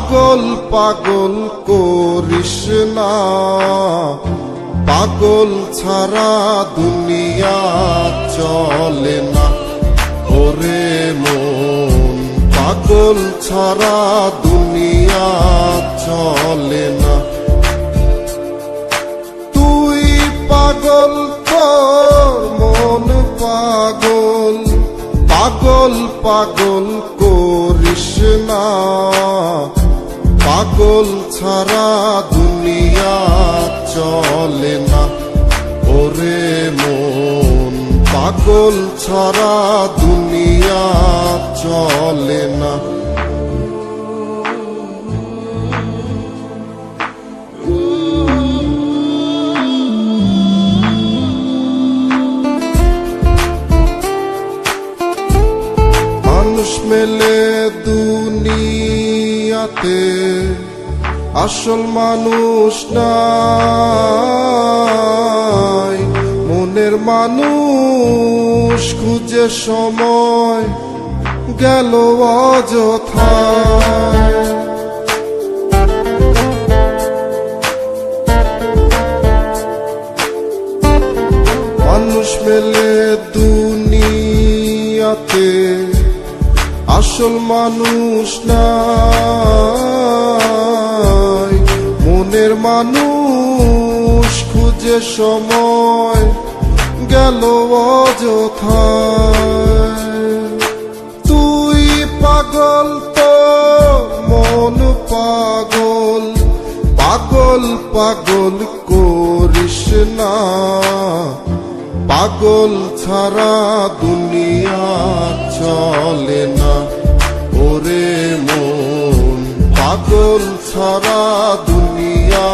পাগল পাগল করিস না, পাগল ছাড়া দুনিয়া চলে না। ওরে মন, পাগল ছাড়া দুনিয়া চলে না। তুই পাগল তোর মন পাগল, পাগল পাগল করিস না, পাগল ছাড়া দুনিয়া চলে না। ওরে মন, পাগল ছাড়া দুনিয়া চলে না। মানুষ মেলে দুনিয়াতে, আসল মানুষ নাই। মনের মানুষ খুঁজে সময় গেল অযথায়। মানুষ মেলে দুনিয়াতে, আসল মানুষ নাই। মনের মানুষ খুঁজে সময় গেল অযথায়। তুই পাগল তো মন পাগল, পাগল পাগল করিস না, পাগল ছাড়া দুনিয়া চলে না। ওরে মন, পাগল ছাড়া দুনিয়া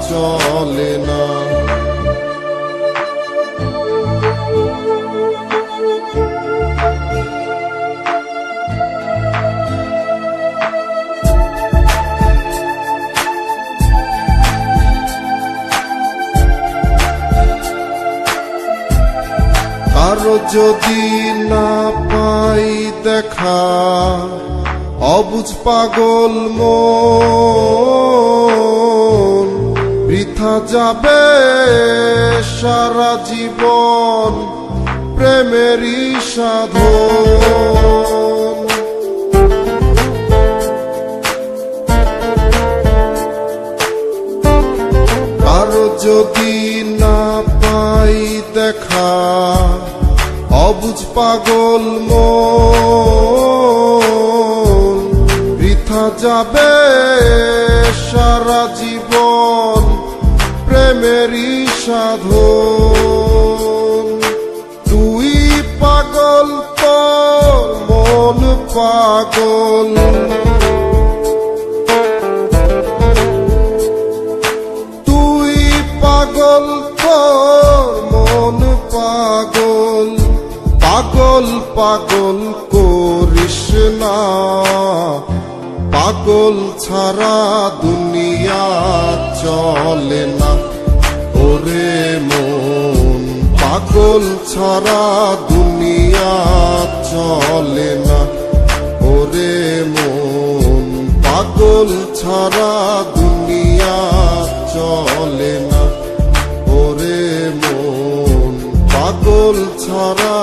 চলে না। কারো যদি না পাই দেখা, অবুঝ পাগল মন, বৃথা যাবে সারা জীবন প্রেমেরই সাধন। কারো যদি না পাই দেখা, অবুঝ পাগল মন, বৃথা যাবে সারা জীবন প্রেমেরই সাধন। তুই পাগল তোর মন পাগল, তুই পাগল তোর মন পাগল, পাগল পাগল করিস না, পাগল ছাড়া দুনিয়া চলে না। ওরে মন, পাগল ছাড়া দুনিয়া চলে না। ওরে মন, পাগল ছাড়া দুনিয়া চলে না। ওরে মন, পাগল ছাড়া